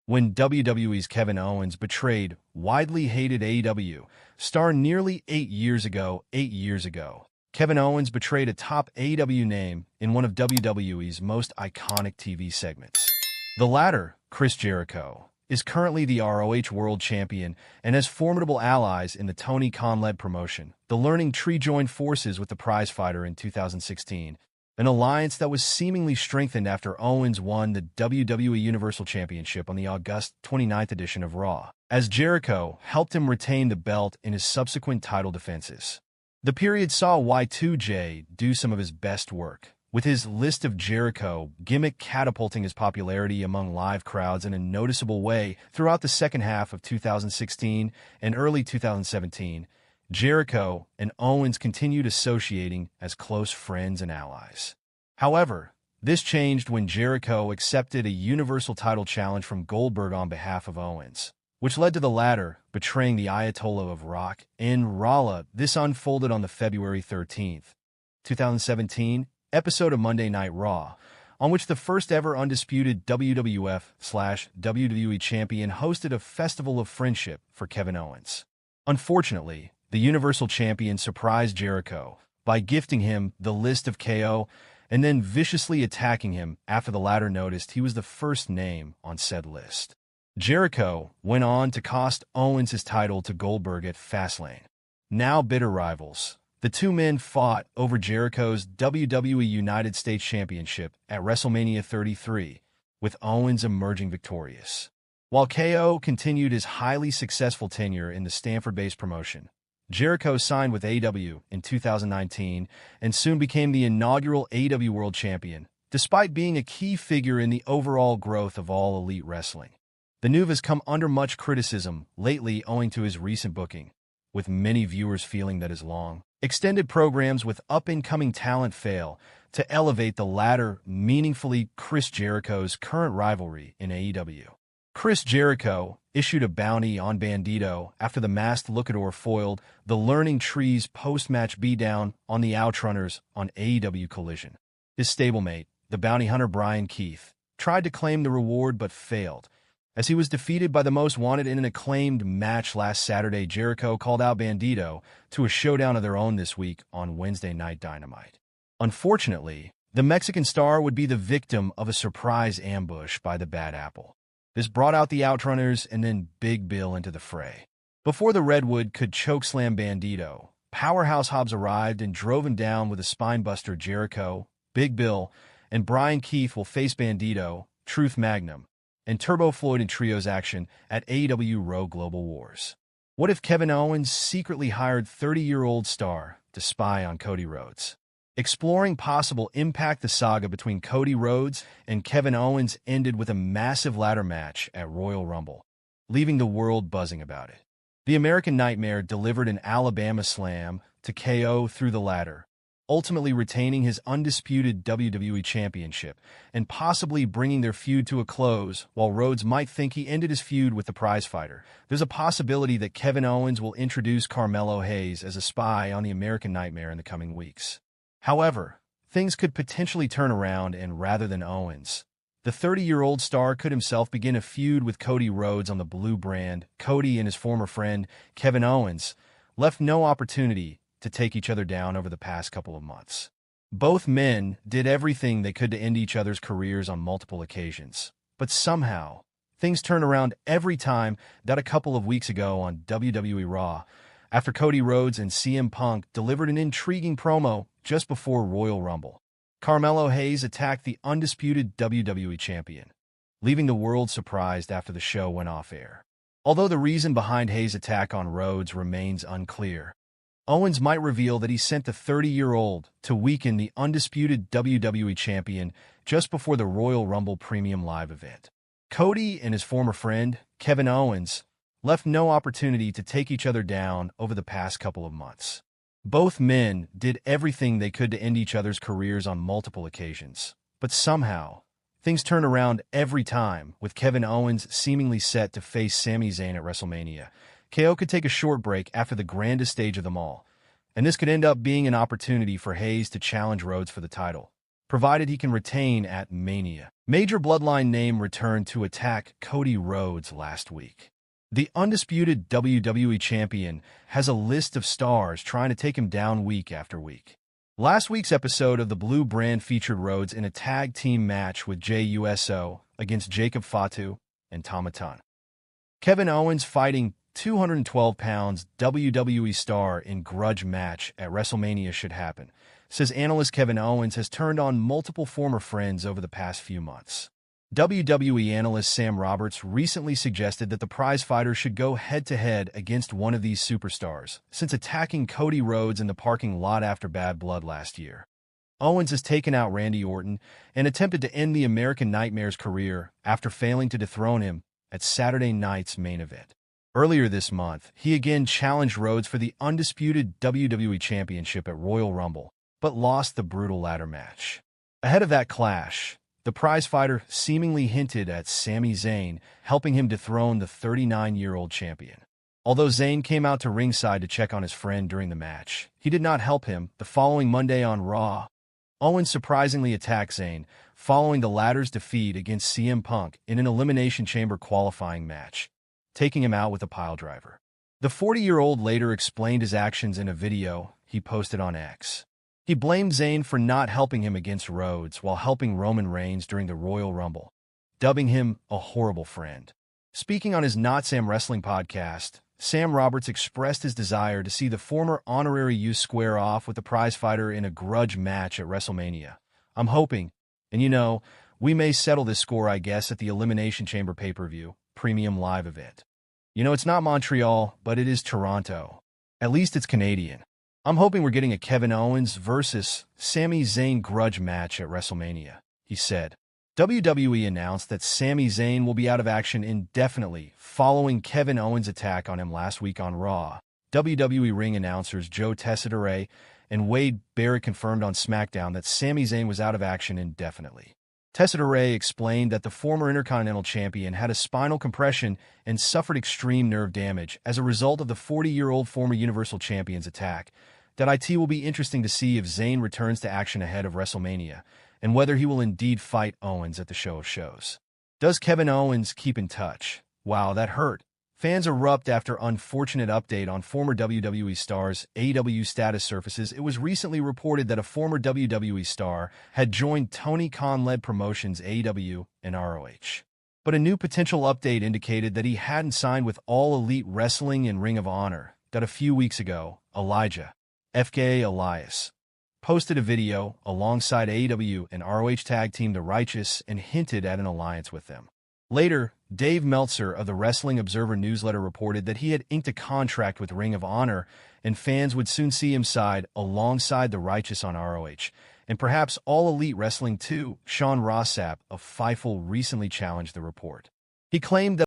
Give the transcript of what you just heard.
when WWE's Kevin Owens betrayed widely hated AEW star nearly 8 years ago. 8 years ago, Kevin Owens betrayed a top AEW name in one of WWE's most iconic TV segments. The latter, Chris Jericho, is currently the ROH World Champion and has formidable allies in the Tony Khan-led promotion. The Learning Tree joined forces with the Prizefighter in 2016, an alliance that was seemingly strengthened after Owens won the WWE Universal Championship on the August 29th edition of Raw, as Jericho helped him retain the belt in his subsequent title defenses. The period saw Y2J do some of his best work, with his List of Jericho gimmick catapulting his popularity among live crowds in a noticeable way throughout the second half of 2016 and early 2017. Jericho and Owens continued associating as close friends and allies. However, this changed when Jericho accepted a Universal title challenge from Goldberg on behalf of Owens, which led to the latter betraying the Ayatollah of Rock Rolada. This unfolded on the February 13th, 2017 episode of Monday Night Raw, on which the first-ever undisputed WWF/WWE champion hosted a festival of friendship for Kevin Owens. Unfortunately, the Universal Champion surprised Jericho by gifting him the List of KO and then viciously attacking him after the latter noticed he was the first name on said list. Jericho went on to cost Owens his title to Goldberg at Fastlane. Now bitter rivals, the two men fought over Jericho's WWE United States Championship at WrestleMania 33, with Owens emerging victorious. While KO continued his highly successful tenure in the Stamford-based promotion, Jericho signed with AEW in 2019 and soon became the inaugural AEW World Champion, despite being a key figure in the overall growth of All Elite Wrestling. The move has come under much criticism lately owing to his recent booking, with many viewers feeling that his long, extended programs with up-and-coming talent fail to elevate the latter meaningfully. Chris Jericho's current rivalry in AEW. Chris Jericho issued a bounty on Bandido after the Masked Luchador foiled the Learning Tree's post-match beatdown on the Outrunners on AEW Collision. His stablemate, the bounty hunter Bryan Keith, tried to claim the reward but failed, as he was defeated by the Most Wanted in an acclaimed match last Saturday. Jericho called out Bandido to a showdown of their own this week on Wednesday Night Dynamite. Unfortunately, the Mexican star would be the victim of a surprise ambush by the Bad Apple. This brought out the Outrunners and then Big Bill into the fray. Before the Redwood could chokeslam Bandido, Powerhouse Hobbs arrived and drove him down with a spinebuster. Jericho, Big Bill, and Bryan Keith will face Bandido, Truth Magnum, and Turbo Floyd in Tios Action at AEW Roh Global Wars. What if Kevin Owens secretly hired 30-year-old star to spy on Cody Rhodes? Exploring possible impact, the saga between Cody Rhodes and Kevin Owens ended with a massive ladder match at Royal Rumble, leaving the world buzzing about it. The American Nightmare delivered an Alabama slam to KO through the ladder, ultimately retaining his undisputed WWE Championship and possibly bringing their feud to a close. While Rhodes might think he ended his feud with the Prizefighter, there's a possibility that Kevin Owens will introduce Carmelo Hayes as a spy on the American Nightmare in the coming weeks. However, things could potentially turn around, and rather than Owens, the 30-year-old star could himself begin a feud with Cody Rhodes on the Blue brand. Cody and his former friend, Kevin Owens, left no opportunity to take each other down over the past couple of months. Both men did everything they could to end each other's careers on multiple occasions, but somehow, things turned around every time. That a couple of weeks ago on WWE Raw, after Cody Rhodes and CM Punk delivered an intriguing promo just before Royal Rumble, Carmelo Hayes attacked the undisputed WWE champion, leaving the world surprised after the show went off air. Although the reason behind Hayes' attack on Rhodes remains unclear, Owens might reveal that he sent the 30-year-old to weaken the undisputed WWE champion just before the Royal Rumble Premium Live event. Cody and his former friend, Kevin Owens, left no opportunity to take each other down over the past couple of months. Both men did everything they could to end each other's careers on multiple occasions, but somehow, things turn around every time, with Kevin Owens seemingly set to face Sami Zayn at WrestleMania. KO could take a short break after the grandest stage of them all, and this could end up being an opportunity for Hayes to challenge Rhodes for the title. provided he can retain at Mania. Major Bloodline name returned to attack Cody Rhodes last week. The undisputed WWE Champion has a list of stars trying to take him down week after week. Last week's episode of the Blue Brand featured Rhodes in a tag team match with Jey Uso against Jacob Fatu and Tomatan. Kevin Owens fighting 212 pounds WWE star in grudge match at Wrestlemania should happen, says analyst Kevin Owens has turned on multiple former friends over the past few months. WWE analyst Sam Roberts recently suggested that the Prizefighter should go head-to-head against one of these superstars, since attacking Cody Rhodes in the parking lot after Bad Blood last year. Owens has taken out Randy Orton and attempted to end the American Nightmare's career after failing to dethrone him at Saturday night's main event. Earlier this month, he again challenged Rhodes for the undisputed WWE Championship at Royal Rumble, but lost the brutal ladder match. Ahead of that clash, the Prizefighter seemingly hinted at Sami Zayn helping him dethrone the 39-year-old champion. Although Zayn came out to ringside to check on his friend during the match, he did not help him. The following Monday on Raw, Owens surprisingly attacked Zayn following the latter's defeat against CM Punk in an Elimination Chamber qualifying match, taking him out with a piledriver. The 40-year-old later explained his actions in a video he posted on X. He blamed Zayn for not helping him against Rhodes while helping Roman Reigns during the Royal Rumble, dubbing him a horrible friend. Speaking on his Not Sam Wrestling podcast, Sam Roberts expressed his desire to see the former honorary youth square off with the Prizefighter in a grudge match at WrestleMania. I'm hoping, and we may settle this score, I guess, at the Elimination Chamber pay-per-view, premium live event. It's not Montreal, but it is Toronto. At least it's Canadian. I'm hoping we're getting a Kevin Owens versus Sami Zayn grudge match at WrestleMania, he said. WWE announced that Sami Zayn will be out of action indefinitely following Kevin Owens' attack on him last week on Raw. WWE ring announcers Joe Tessitore and Wade Barrett confirmed on SmackDown that Sami Zayn was out of action indefinitely. Tessitore explained that the former Intercontinental Champion had a spinal compression and suffered extreme nerve damage as a result of the 40-year-old former Universal Champion's attack. That it will be interesting to see if Zayn returns to action ahead of WrestleMania, and whether he will indeed fight Owens at the show of shows. Does Kevin Owens keep in touch? Wow, that hurt. Fans erupt after unfortunate update on former WWE stars' AEW status surfaces. It was recently reported that a former WWE star had joined Tony Khan-led promotions AEW and ROH. But a new potential update indicated that he hadn't signed with All Elite Wrestling and Ring of Honor. That a few weeks ago, Elijah FK Elias posted a video alongside AEW and ROH tag team The Righteous and hinted at an alliance with them. Later, Dave Meltzer of the Wrestling Observer newsletter reported that he had inked a contract with Ring of Honor and fans would soon see him side alongside The Righteous on ROH, and perhaps All Elite Wrestling too. Sean Rossap of Fightful recently challenged the report. He claimed that